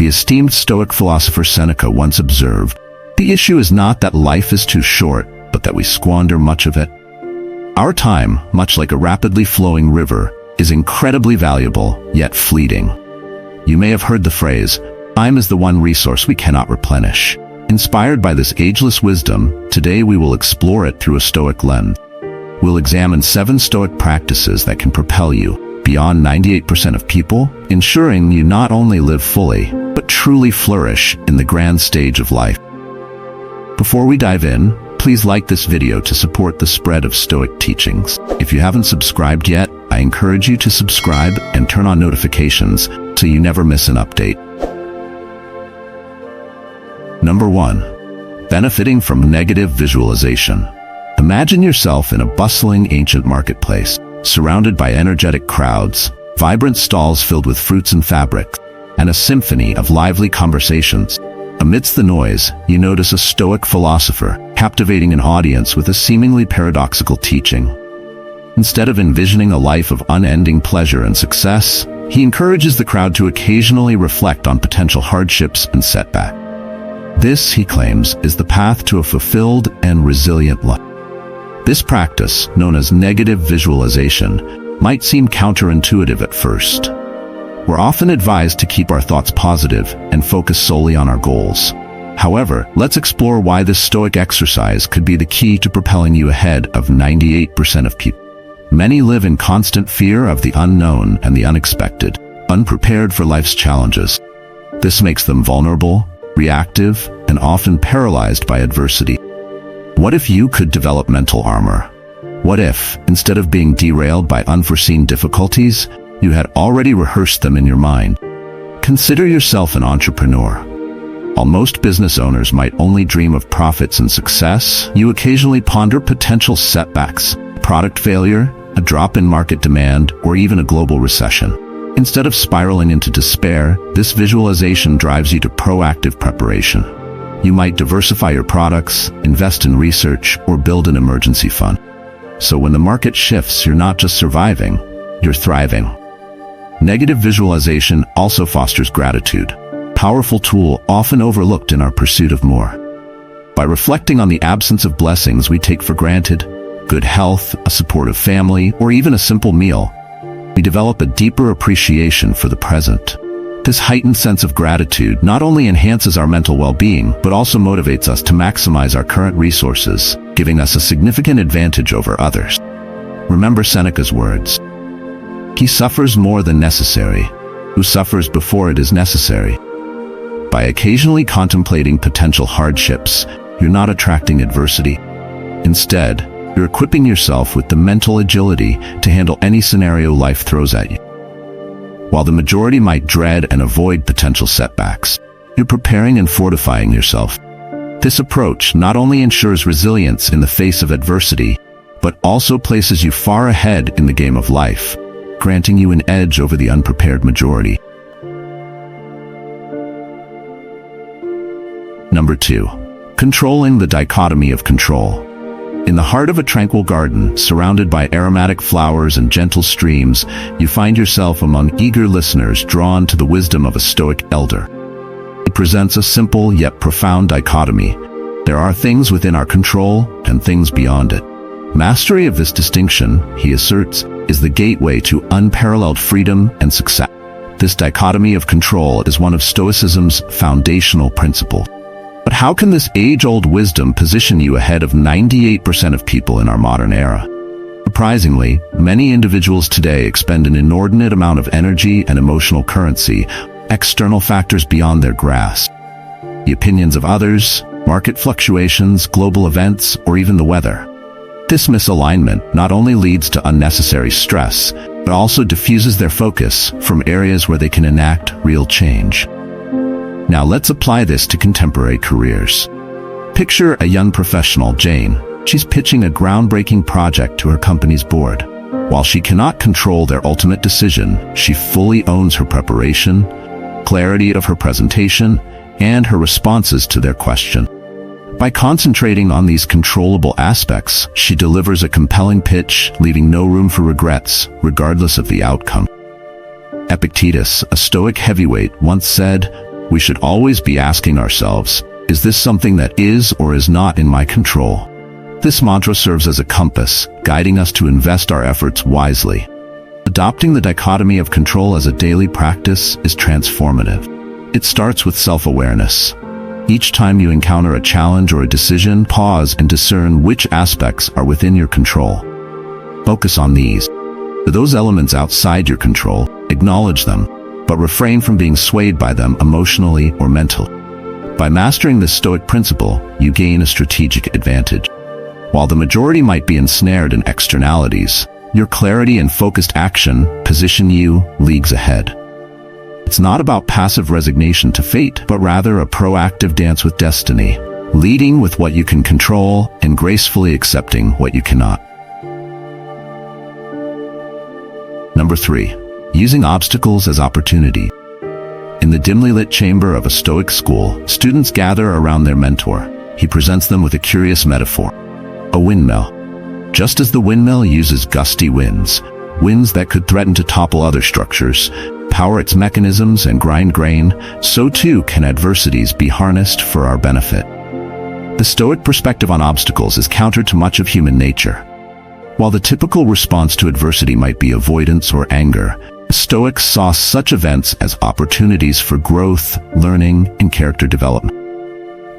The esteemed Stoic philosopher Seneca once observed, "The issue is not that life is too short, but that we squander much of it." Our time, much like a rapidly flowing river, is incredibly valuable, yet fleeting. You may have heard the phrase, "Time is the one resource we cannot replenish." Inspired by this ageless wisdom, today we will explore it through a Stoic lens. We'll examine 7 Stoic practices that can propel you beyond 98% of people, ensuring you not only live fully, but truly flourish in the grand stage of life. Before we dive in, please like this video to support the spread of Stoic teachings. If you haven't subscribed yet, I encourage you to subscribe and turn on notifications so you never miss an update. Number 1. Benefiting from negative visualization. Imagine yourself in a bustling ancient marketplace, surrounded by energetic crowds, vibrant stalls filled with fruits and fabrics, and a symphony of lively conversations. Amidst the noise, you notice a Stoic philosopher, captivating an audience with a seemingly paradoxical teaching. Instead of envisioning a life of unending pleasure and success, he encourages the crowd to occasionally reflect on potential hardships and setbacks. This, he claims, is the path to a fulfilled and resilient life. This practice, known as negative visualization, might seem counterintuitive at first. We're often advised to keep our thoughts positive and focus solely on our goals. However, let's explore why this Stoic exercise could be the key to propelling you ahead of 98% of people. Many live in constant fear of the unknown and the unexpected, unprepared for life's challenges. This makes them vulnerable, reactive, and often paralyzed by adversity. What if you could develop mental armor? What if, instead of being derailed by unforeseen difficulties, you had already rehearsed them in your mind? Consider yourself an entrepreneur. While most business owners might only dream of profits and success, you occasionally ponder potential setbacks, product failure, a drop in market demand, or even a global recession. Instead of spiraling into despair, this visualization drives you to proactive preparation. You might diversify your products, invest in research, or build an emergency fund. So when the market shifts, you're not just surviving, you're thriving. Negative visualization also fosters gratitude, a powerful tool often overlooked in our pursuit of more. By reflecting on the absence of blessings we take for granted, good health, a supportive family, or even a simple meal, we develop a deeper appreciation for the present. This heightened sense of gratitude not only enhances our mental well-being, but also motivates us to maximize our current resources, giving us a significant advantage over others. Remember Seneca's words, "He suffers more than necessary, who suffers before it is necessary." By occasionally contemplating potential hardships, you're not attracting adversity. Instead, you're equipping yourself with the mental agility to handle any scenario life throws at you. While the majority might dread and avoid potential setbacks, you're preparing and fortifying yourself. This approach not only ensures resilience in the face of adversity, but also places you far ahead in the game of life, granting you an edge over the unprepared majority. Number 2. Controlling the dichotomy of control. In the heart of a tranquil garden, surrounded by aromatic flowers and gentle streams, you find yourself among eager listeners drawn to the wisdom of a Stoic elder. It presents a simple yet profound dichotomy. There are things within our control and things beyond it. Mastery of this distinction, he asserts, is the gateway to unparalleled freedom and success. This dichotomy of control is one of Stoicism's foundational principles. But how can this age-old wisdom position you ahead of 98% of people in our modern era? Surprisingly, many individuals today expend an inordinate amount of energy and emotional currency, external factors beyond their grasp. The opinions of others, market fluctuations, global events, or even the weather. This misalignment not only leads to unnecessary stress, but also diffuses their focus from areas where they can enact real change. Now let's apply this to contemporary careers. Picture a young professional, Jane. She's pitching a groundbreaking project to her company's board. While she cannot control their ultimate decision, she fully owns her preparation, clarity of her presentation, and her responses to their question. By concentrating on these controllable aspects, she delivers a compelling pitch, leaving no room for regrets, regardless of the outcome. Epictetus, a Stoic heavyweight, once said, we should always be asking ourselves, is this something that is or is not in my control? This mantra serves as a compass, guiding us to invest our efforts wisely. Adopting the dichotomy of control as a daily practice is transformative. It starts with self-awareness. Each time you encounter a challenge or a decision, pause and discern which aspects are within your control. Focus on these. For those elements outside your control, acknowledge them, but refrain from being swayed by them emotionally or mentally. By mastering this Stoic principle, you gain a strategic advantage. While the majority might be ensnared in externalities, your clarity and focused action position you leagues ahead. It's not about passive resignation to fate, but rather a proactive dance with destiny, leading with what you can control and gracefully accepting what you cannot. Number 3. Using obstacles as opportunity. In the dimly lit chamber of a Stoic school, students gather around their mentor. He presents them with a curious metaphor: a windmill. Just as the windmill uses gusty winds that could threaten to topple other structures, power its mechanisms and grind grain, so too can adversities be harnessed for our benefit. The Stoic perspective on obstacles is counter to much of human nature. While the typical response to adversity might be avoidance or anger, Stoics saw such events as opportunities for growth, learning, and character development.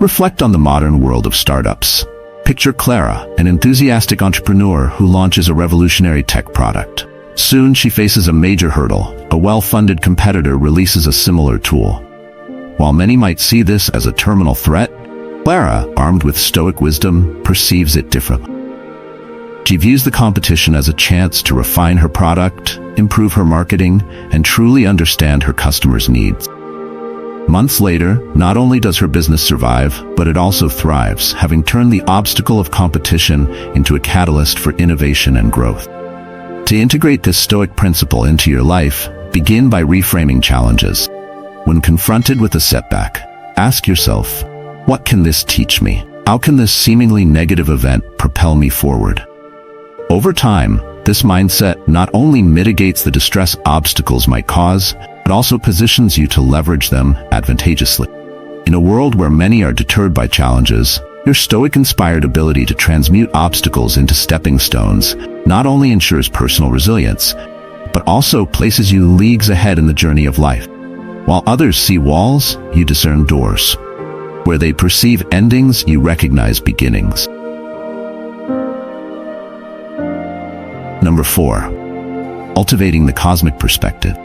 Reflect on the modern world of startups. Picture Clara, an enthusiastic entrepreneur who launches a revolutionary tech product. Soon she faces a major hurdle. A well-funded competitor releases a similar tool. While many might see this as a terminal threat, Clara, armed with Stoic wisdom, perceives it differently. She views the competition as a chance to refine her product, improve her marketing, and truly understand her customers' needs. Months later, not only does her business survive, but it also thrives, having turned the obstacle of competition into a catalyst for innovation and growth. To integrate this Stoic principle into your life, begin by reframing challenges. When confronted with a setback, ask yourself, what can this teach me? How can this seemingly negative event propel me forward? Over time, this mindset not only mitigates the distress obstacles might cause, but also positions you to leverage them advantageously. In a world where many are deterred by challenges, your Stoic-inspired ability to transmute obstacles into stepping stones not only ensures personal resilience, but also places you leagues ahead in the journey of life. While others see walls, you discern doors. Where they perceive endings, you recognize beginnings. Number 4. Cultivating the cosmic perspective.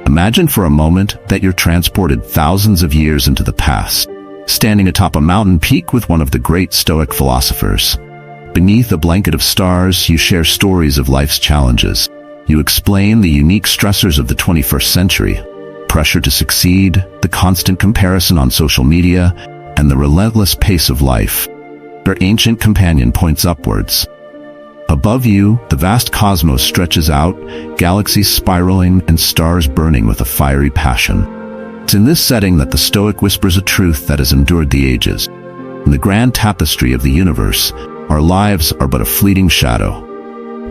Imagine for a moment that you're transported thousands of years into the past, standing atop a mountain peak with one of the great Stoic philosophers. Beneath a blanket of stars, you share stories of life's challenges. You explain the unique stressors of the 21st century, pressure to succeed, the constant comparison on social media, and the relentless pace of life. Your ancient companion points upwards. Above you, the vast cosmos stretches out, galaxies spiraling and stars burning with a fiery passion. It's in this setting that the Stoic whispers a truth that has endured the ages. In the grand tapestry of the universe, our lives are but a fleeting shadow.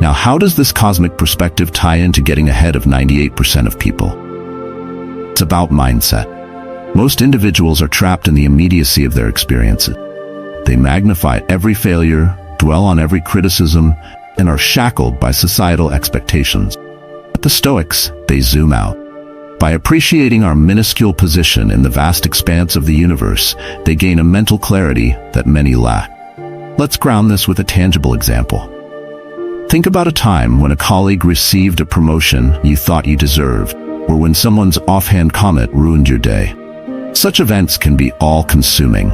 Now, how does this cosmic perspective tie into getting ahead of 98% of people? It's about mindset. Most individuals are trapped in the immediacy of their experiences. They magnify every failure, dwell on every criticism, and are shackled by societal expectations. But the Stoics, they zoom out. By appreciating our minuscule position in the vast expanse of the universe, they gain a mental clarity that many lack. Let's ground this with a tangible example. Think about a time when a colleague received a promotion you thought you deserved, or when someone's offhand comment ruined your day. Such events can be all-consuming.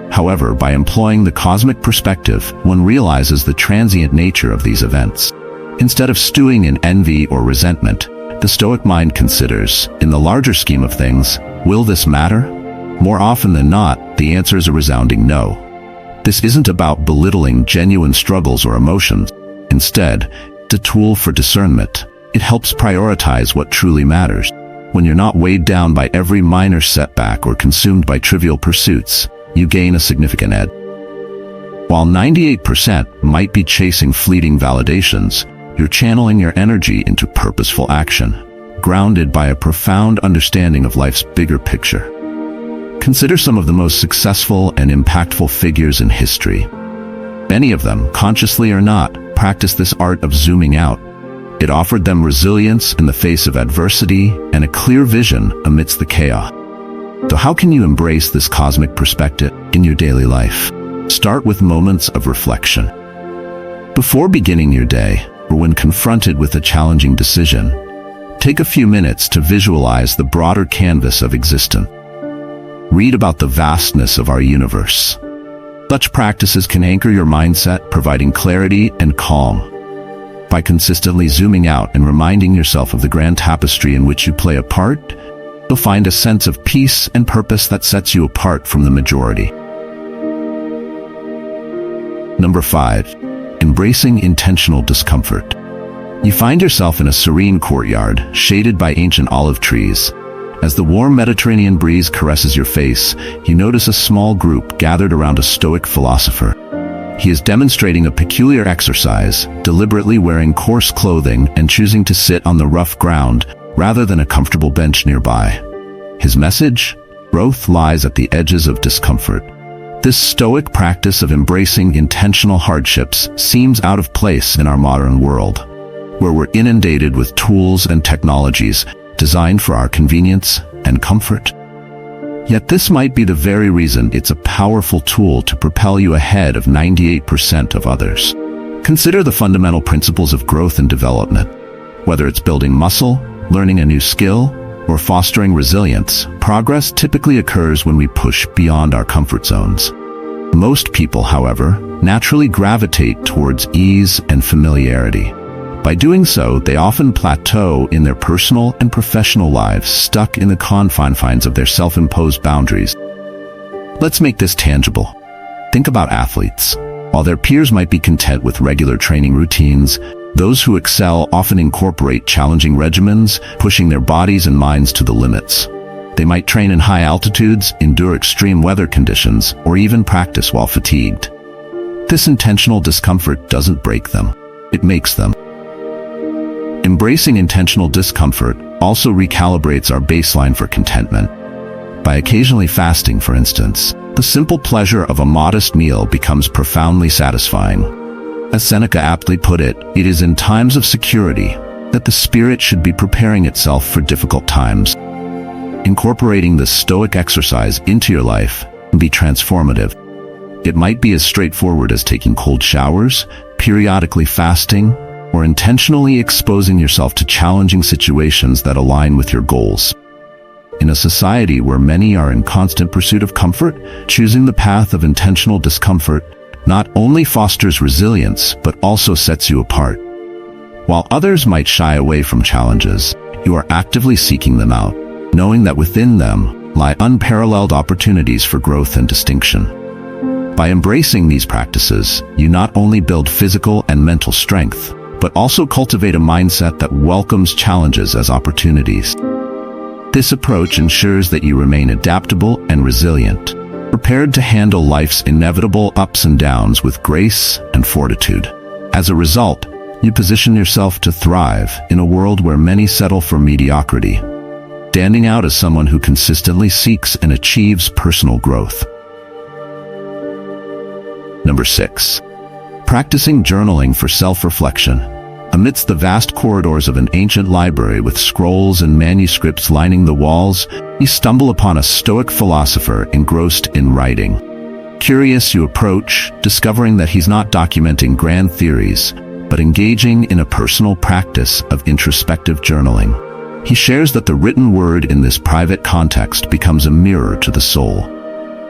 However, by employing the cosmic perspective, one realizes the transient nature of these events. Instead of stewing in envy or resentment, the Stoic mind considers, in the larger scheme of things, will this matter? More often than not, the answer is a resounding no. This isn't about belittling genuine struggles or emotions. Instead, it's a tool for discernment. It helps prioritize what truly matters. When you're not weighed down by every minor setback or consumed by trivial pursuits, you gain a significant edge. While 98% might be chasing fleeting validations, you're channeling your energy into purposeful action, grounded by a profound understanding of life's bigger picture. Consider some of the most successful and impactful figures in history. Many of them, consciously or not, practiced this art of zooming out. It offered them resilience in the face of adversity and a clear vision amidst the chaos. So how can you embrace this cosmic perspective in your daily life? Start with moments of reflection. Before beginning your day, or when confronted with a challenging decision, take a few minutes to visualize the broader canvas of existence. Read about the vastness of our universe. Such practices can anchor your mindset, providing clarity and calm. By consistently zooming out and reminding yourself of the grand tapestry in which you play a part, you'll find a sense of peace and purpose that sets you apart from the majority. Number 5. Embracing intentional discomfort. You find yourself in a serene courtyard, shaded by ancient olive trees. As the warm Mediterranean breeze caresses your face, you notice a small group gathered around a Stoic philosopher. He is demonstrating a peculiar exercise, deliberately wearing coarse clothing and choosing to sit on the rough ground rather than a comfortable bench nearby. His message? Growth lies at the edges of discomfort. This Stoic practice of embracing intentional hardships seems out of place in our modern world, where we're inundated with tools and technologies designed for our convenience and comfort. Yet this might be the very reason it's a powerful tool to propel you ahead of 98% of others. Consider the fundamental principles of growth and development. Whether it's building muscle, learning a new skill, or fostering resilience, progress typically occurs when we push beyond our comfort zones. Most people, however, naturally gravitate towards ease and familiarity. By doing so, they often plateau in their personal and professional lives, stuck in the confines of their self-imposed boundaries. Let's make this tangible. Think about athletes. While their peers might be content with regular training routines, those who excel often incorporate challenging regimens, pushing their bodies and minds to the limits. They might train in high altitudes, endure extreme weather conditions, or even practice while fatigued. This intentional discomfort doesn't break them, it makes them. Embracing intentional discomfort also recalibrates our baseline for contentment. By occasionally fasting, for instance, the simple pleasure of a modest meal becomes profoundly satisfying. As Seneca aptly put it, it is in times of security that the spirit should be preparing itself for difficult times. Incorporating this Stoic exercise into your life can be transformative. It might be as straightforward as taking cold showers, periodically fasting, or intentionally exposing yourself to challenging situations that align with your goals. In a society where many are in constant pursuit of comfort, choosing the path of intentional discomfort not only fosters resilience, but also sets you apart. While others might shy away from challenges, you are actively seeking them out, knowing that within them lie unparalleled opportunities for growth and distinction. By embracing these practices, you not only build physical and mental strength, but also cultivate a mindset that welcomes challenges as opportunities. This approach ensures that you remain adaptable and resilient, prepared to handle life's inevitable ups and downs with grace and fortitude. As a result, you position yourself to thrive in a world where many settle for mediocrity, standing out as someone who consistently seeks and achieves personal growth. Number 6. Practicing journaling for self-reflection. Amidst the vast corridors of an ancient library with scrolls and manuscripts lining the walls, you stumble upon a Stoic philosopher engrossed in writing. Curious, you approach, discovering that he's not documenting grand theories, but engaging in a personal practice of introspective journaling. He shares that the written word in this private context becomes a mirror to the soul.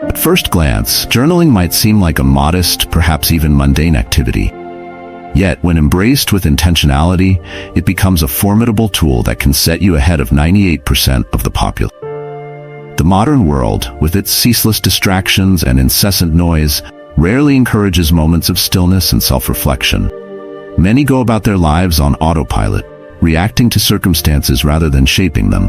At first glance, journaling might seem like a modest, perhaps even mundane activity. Yet, when embraced with intentionality, it becomes a formidable tool that can set you ahead of 98% of the populace. The modern world, with its ceaseless distractions and incessant noise, rarely encourages moments of stillness and self-reflection. Many go about their lives on autopilot, reacting to circumstances rather than shaping them.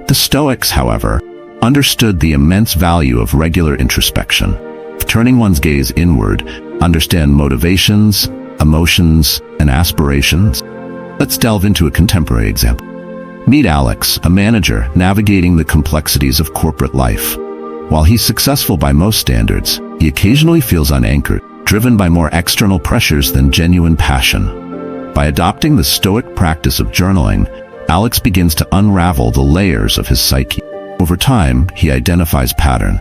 The Stoics, however, understood the immense value of regular introspection. Turning one's gaze inward, understand motivations, emotions, and aspirations. Let's delve into a contemporary example. Meet Alex, a manager navigating the complexities of corporate life. While he's successful by most standards, he occasionally feels unanchored, driven by more external pressures than genuine passion. By adopting the Stoic practice of journaling, Alex begins to unravel the layers of his psyche. Over time, he identifies pattern.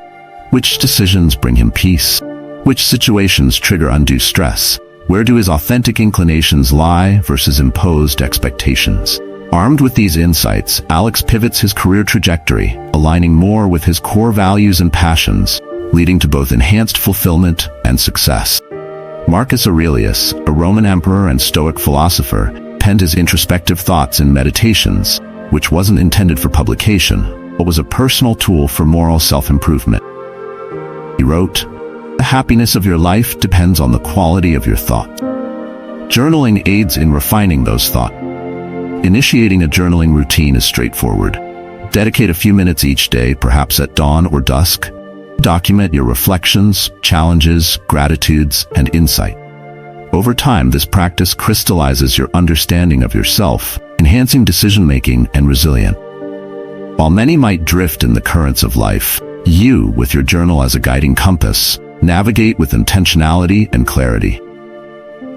Which decisions bring him peace? Which situations trigger undue stress? Where do his authentic inclinations lie versus imposed expectations? Armed with these insights, Alex pivots his career trajectory, aligning more with his core values and passions, leading to both enhanced fulfillment and success. Marcus Aurelius, a Roman emperor and Stoic philosopher, penned his introspective thoughts in Meditations, which wasn't intended for publication, but was a personal tool for moral self-improvement. He wrote, "The happiness of your life depends on the quality of your thoughts." Journaling aids in refining those thoughts. Initiating a journaling routine is straightforward. Dedicate a few minutes each day, perhaps at dawn or dusk. Document your reflections, challenges, gratitudes, and insight. Over time, this practice crystallizes your understanding of yourself, enhancing decision-making and resilience. While many might drift in the currents of life, you, with your journal as a guiding compass, navigate with intentionality and clarity.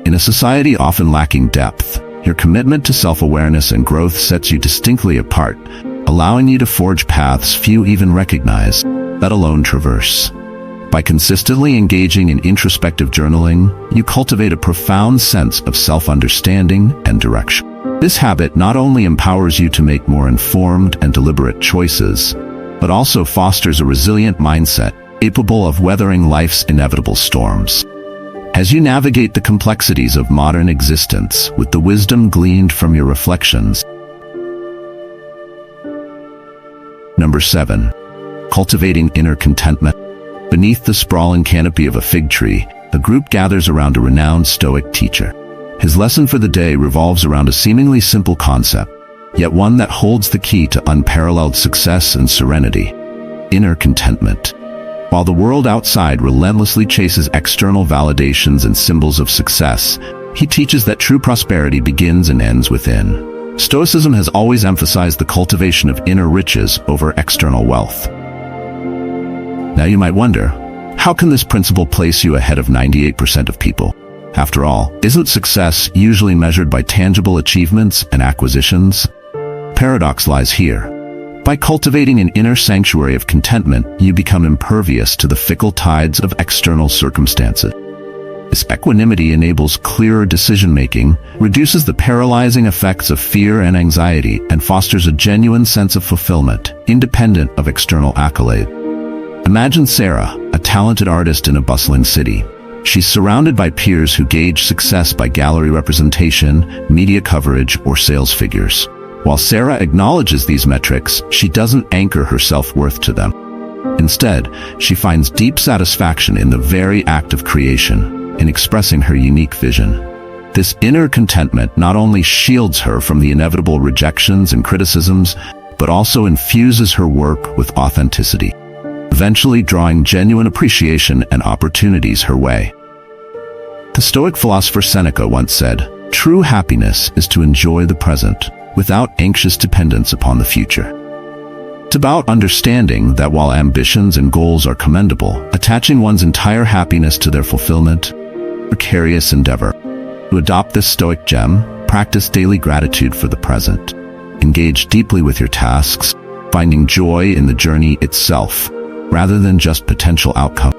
In a society often lacking depth, your commitment to self-awareness and growth sets you distinctly apart, allowing you to forge paths few even recognize, let alone traverse. By consistently engaging in introspective journaling, you cultivate a profound sense of self-understanding and direction. This habit not only empowers you to make more informed and deliberate choices, but also fosters a resilient mindset capable of weathering life's inevitable storms. As you navigate the complexities of modern existence with the wisdom gleaned from your reflections. Number 7. Cultivating inner contentment. Beneath the sprawling canopy of a fig tree, a group gathers around a renowned Stoic teacher. His lesson for the day revolves around a seemingly simple concept, yet one that holds the key to unparalleled success and serenity: inner contentment. While the world outside relentlessly chases external validations and symbols of success, he teaches that true prosperity begins and ends within. Stoicism has always emphasized the cultivation of inner riches over external wealth. Now you might wonder, how can this principle place you ahead of 98% of people? After all, isn't success usually measured by tangible achievements and acquisitions? Paradox lies here. By cultivating an inner sanctuary of contentment, you become impervious to the fickle tides of external circumstances. This equanimity enables clearer decision-making, reduces the paralyzing effects of fear and anxiety, and fosters a genuine sense of fulfillment, independent of external accolade. Imagine Sarah, a talented artist in a bustling city. She's surrounded by peers who gauge success by gallery representation, media coverage, or sales figures. While Sarah acknowledges these metrics, she doesn't anchor her self-worth to them. Instead, she finds deep satisfaction in the very act of creation, in expressing her unique vision. This inner contentment not only shields her from the inevitable rejections and criticisms, but also infuses her work with authenticity, eventually drawing genuine appreciation and opportunities her way. The Stoic philosopher Seneca once said, "True happiness is to enjoy the present, without anxious dependence upon the future." It's about understanding that while ambitions and goals are commendable, attaching one's entire happiness to their fulfillment is a precarious endeavor. To adopt this Stoic gem, practice daily gratitude for the present. Engage deeply with your tasks, finding joy in the journey itself, rather than just potential outcomes.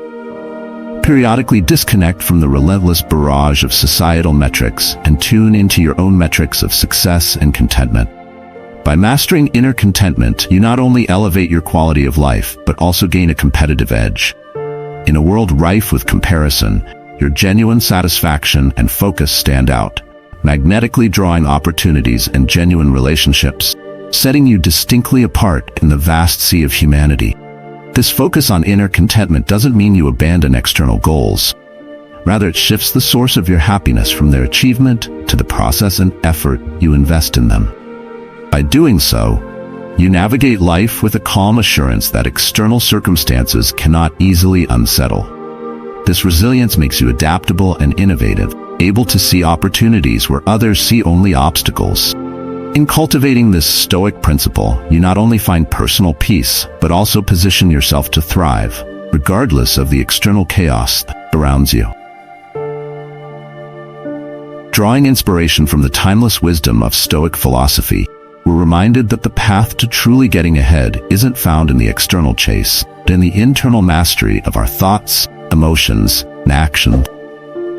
Periodically disconnect from the relentless barrage of societal metrics and tune into your own metrics of success and contentment. By mastering inner contentment, you not only elevate your quality of life, but also gain a competitive edge. In a world rife with comparison, your genuine satisfaction and focus stand out, magnetically drawing opportunities and genuine relationships, setting you distinctly apart in the vast sea of humanity. This focus on inner contentment doesn't mean you abandon external goals. Rather, it shifts the source of your happiness from their achievement to the process and effort you invest in them. By doing so, you navigate life with a calm assurance that external circumstances cannot easily unsettle. This resilience makes you adaptable and innovative, able to see opportunities where others see only obstacles. In cultivating this Stoic principle, you not only find personal peace, but also position yourself to thrive, regardless of the external chaos that surrounds you. Drawing inspiration from the timeless wisdom of Stoic philosophy, we're reminded that the path to truly getting ahead isn't found in the external chase, but in the internal mastery of our thoughts, emotions, and actions.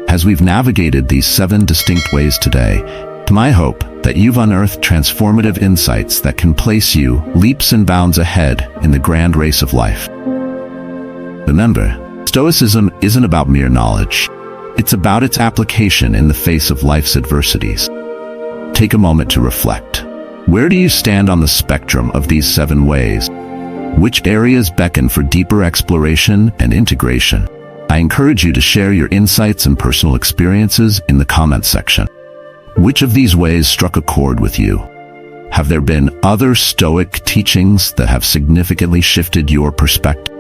As we've navigated these 7 distinct ways today, it's my hope that you've unearthed transformative insights that can place you leaps and bounds ahead in the grand race of life. Remember, Stoicism isn't about mere knowledge. It's about its application in the face of life's adversities. Take a moment to reflect. Where do you stand on the spectrum of these 7 ways? Which areas beckon for deeper exploration and integration? I encourage you to share your insights and personal experiences in the comments section. Which of these ways struck a chord with you? Have there been other Stoic teachings that have significantly shifted your perspective?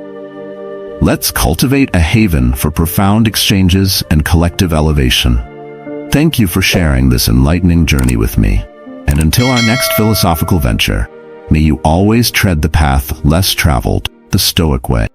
Let's cultivate a haven for profound exchanges and collective elevation. Thank you for sharing this enlightening journey with me. And until our next philosophical venture, may you always tread the path less traveled, the Stoic way.